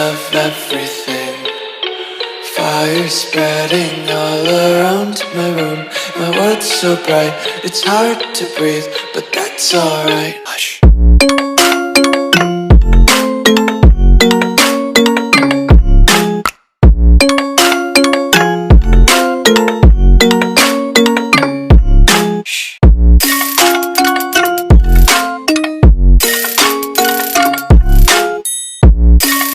of everything. Fire spreading all around my room. My world's so bright, it's hard to breathe, but that's alright. Hush.